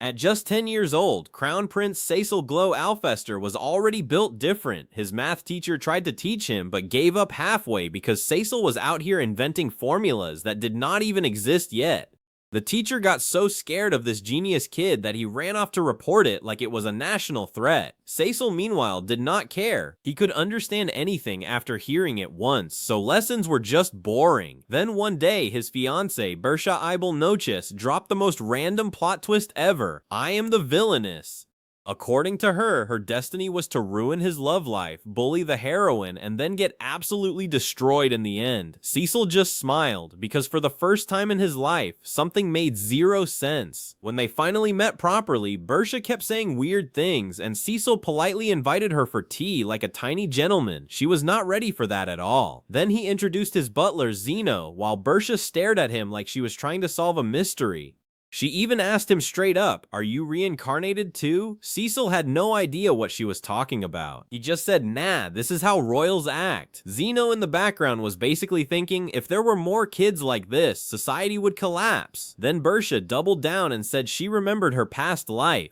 At just 10 years old, Crown Prince Cecil Glow Alfester was already built different. His math teacher tried to teach him, but gave up halfway because Cecil was out here inventing formulas that did not even exist yet. The teacher got so scared of this genius kid that he ran off to report it like it was a national threat. Cecil, meanwhile, did not care. He could understand anything after hearing it once, so lessons were just boring. Then one day, his fiancée, Bersha Ibel Noches, dropped the most random plot twist ever. I am the Villainess. According to her, her destiny was to ruin his love life, bully the heroine, and then get absolutely destroyed in the end. Cecil just smiled, because for the first time in his life, something made zero sense. When they finally met properly, Bersha kept saying weird things, and Cecil politely invited her for tea like a tiny gentleman. She was not ready for that at all. Then he introduced his butler, Zeno, while Bersha stared at him like she was trying to solve a mystery. She even asked him straight up, "Are you reincarnated too?" Cecil had no idea what she was talking about. He just said, "Nah, this is how royals act." Zeno in the background was basically thinking, if there were more kids like this, society would collapse. Then Bersha doubled down and said she remembered her past life.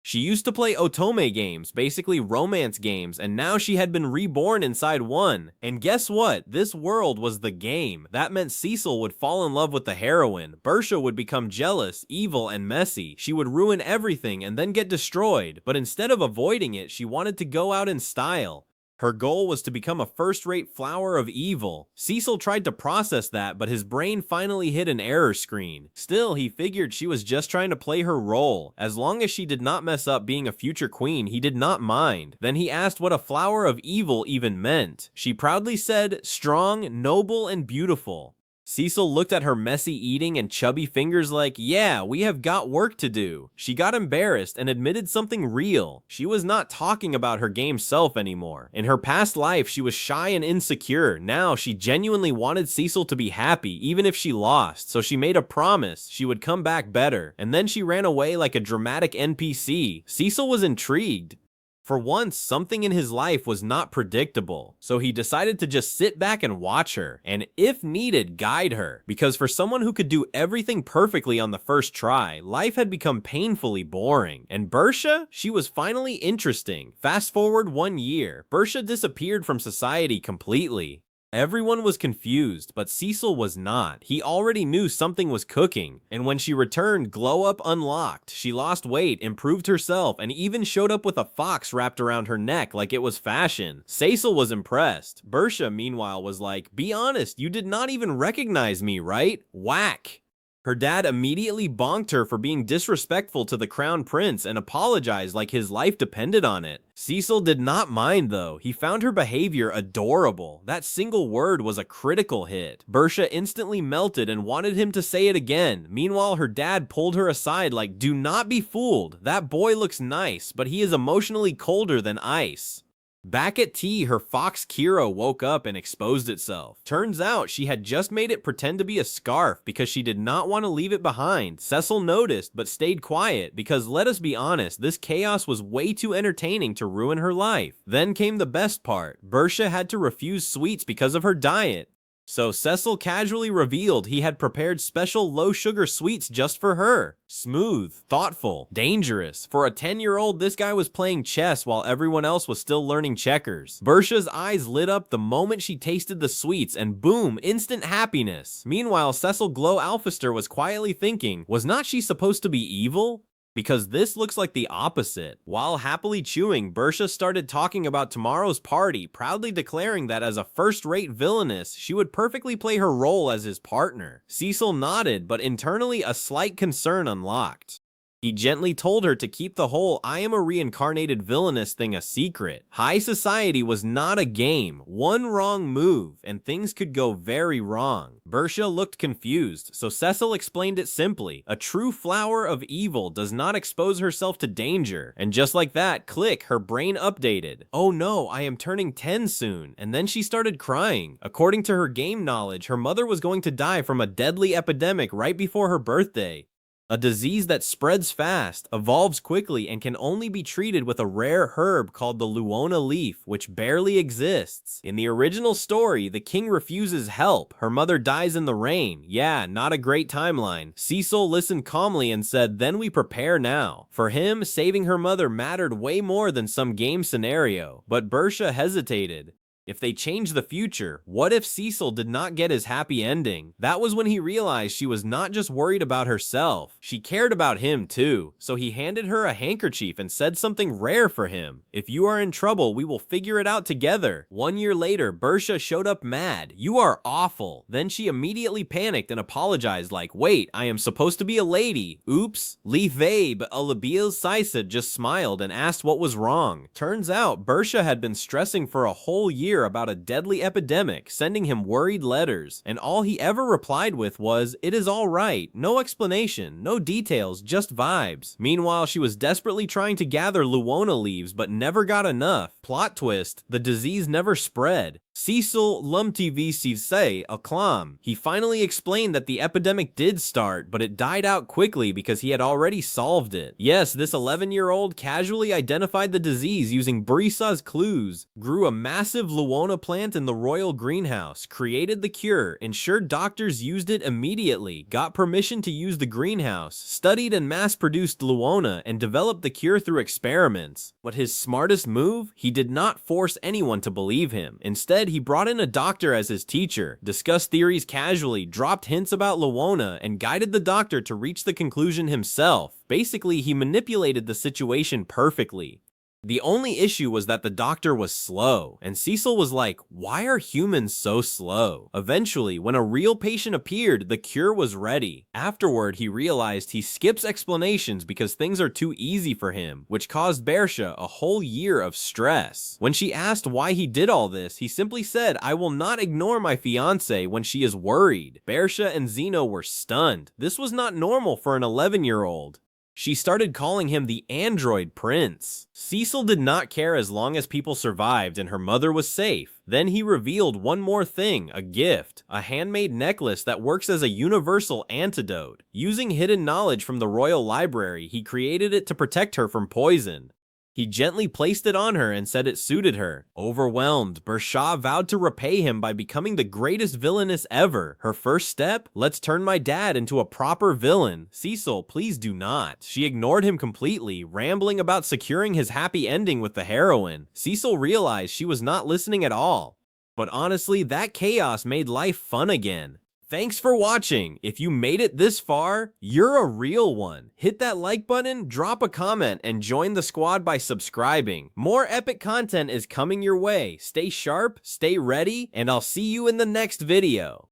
She used to play otome games, basically romance games, and now she had been reborn inside one. And guess what? This world was the game. That meant Cecil would fall in love with the heroine. Bersha would become jealous, evil, and messy. She would ruin everything and then get destroyed. But instead of avoiding it, she wanted to go out in style. Her goal was to become a first-rate flower of evil. Cecil tried to process that, but his brain finally hit an error screen. Still, he figured she was just trying to play her role. As long as she did not mess up being a future queen, he did not mind. Then he asked what a flower of evil even meant. She proudly said, "Strong, noble, and beautiful." Cecil looked at her messy eating and chubby fingers like, yeah, we have got work to do. She got embarrassed and admitted something real. She was not talking about her game self anymore. In her past life, she was shy and insecure. Now, she genuinely wanted Cecil to be happy, even if she lost, so she made a promise she would come back better. And then she ran away like a dramatic NPC. Cecil was intrigued. For once, something in his life was not predictable, so he decided to just sit back and watch her, and if needed, guide her. Because for someone who could do everything perfectly on the first try, life had become painfully boring. And Bersha? She was finally interesting. Fast forward 1 year, Bersha disappeared from society completely. Everyone was confused, but Cecil was not. He already knew something was cooking, and when she returned, Glow Up unlocked. She lost weight, improved herself, and even showed up with a fox wrapped around her neck like it was fashion. Cecil was impressed. Bersha, meanwhile, was like, "Be honest, you did not even recognize me, right? Whack." Her dad immediately bonked her for being disrespectful to the crown prince and apologized like his life depended on it. Cecil did not mind though. He found her behavior adorable. That single word was a critical hit. Bersha instantly melted and wanted him to say it again. Meanwhile, her dad pulled her aside like, "Do not be fooled. That boy looks nice, but he is emotionally colder than ice." Back at tea, her fox Kira woke up and exposed itself. Turns out she had just made it pretend to be a scarf because she did not want to leave it behind. Cecil noticed but stayed quiet because, let us be honest, this chaos was way too entertaining to ruin her life. Then came the best part. Bersha had to refuse sweets because of her diet. So Cecil casually revealed he had prepared special low-sugar sweets just for her. Smooth, thoughtful, dangerous. For a 10-year-old, this guy was playing chess while everyone else was still learning checkers. Bersha's eyes lit up the moment she tasted the sweets, and boom, instant happiness. Meanwhile, Cecil Glow Alphester was quietly thinking, was not she supposed to be evil? Because this looks like the opposite. While happily chewing, Bersha started talking about tomorrow's party, proudly declaring that as a first-rate villainess, she would perfectly play her role as his partner. Cecil nodded, but internally a slight concern unlocked. He gently told her to keep the whole "I am a reincarnated villainess" thing a secret. High society was not a game. One wrong move, and things could go very wrong. Bersha looked confused, so Cecil explained it simply. A true flower of evil does not expose herself to danger. And just like that, click, her brain updated. Oh no, I am turning 10 soon. And then she started crying. According to her game knowledge, her mother was going to die from a deadly epidemic right before her birthday. a disease that spreads fast, evolves quickly, and can only be treated with a rare herb called the Luona leaf, which barely exists. In the original story, the king refuses help, her mother dies in the rain. Yeah, not a great timeline. Cecil listened calmly and said, "Then we prepare now." For him, saving her mother mattered way more than some game scenario, but Bersha hesitated. If they change the future, what if Cecil did not get his happy ending? That was when he realized she was not just worried about herself, she cared about him too. So he handed her a handkerchief and said something rare for him. "If you are in trouble, we will figure it out together." 1 year later, Bersha showed up mad. "You are awful." Then she immediately panicked and apologized like, "Wait, I am supposed to be a lady. Oops." Levabe Alabil Saisa just smiled and asked what was wrong. Turns out, Bersha had been stressing for a whole year about a deadly epidemic, sending him worried letters, and all he ever replied with was, "It is all right." No explanation, no details, just vibes. Meanwhile, she was desperately trying to gather Luona leaves but never got enough. Plot twist, the disease never spread. Cecil Lumtvc Akame. He finally explained that the epidemic did start, but it died out quickly because he had already solved it. Yes, this 11-year-old casually identified the disease using Brisa's clues, grew a massive Luona plant in the royal greenhouse, created the cure, ensured doctors used it immediately, got permission to use the greenhouse, studied and mass-produced Luona, and developed the cure through experiments. But his smartest move? He did not force anyone to believe him. Instead, he brought in a doctor as his teacher, discussed theories casually, dropped hints about Luona, and guided the doctor to reach the conclusion himself. Basically, he manipulated the situation perfectly. The only issue was that the doctor was slow, and Cecil was like, "Why are humans so slow?" Eventually, when a real patient appeared, the cure was ready. Afterward, he realized he skips explanations because things are too easy for him, which caused Bersha a whole year of stress. When she asked why he did all this, he simply said, "I will not ignore my fiancée when she is worried." Bersha and Zeno were stunned. This was not normal for an 11-year-old. She started calling him the android prince. Cecil did not care as long as people survived and her mother was safe. Then he revealed one more thing, a gift, a handmade necklace that works as a universal antidote. Using hidden knowledge from the royal library, he created it to protect her from poison. He gently placed it on her and said it suited her. Overwhelmed, Bersha vowed to repay him by becoming the greatest villainess ever. Her first step? Let's turn my dad into a proper villain. Cecil, please do not. She ignored him completely, rambling about securing his happy ending with the heroine. Cecil realized she was not listening at all. But honestly, that chaos made life fun again. Thanks for watching. If you made it this far, you're a real one. Hit that like button, drop a comment, and join the squad by subscribing. More epic content is coming your way. Stay sharp, stay ready, and I'll see you in the next video.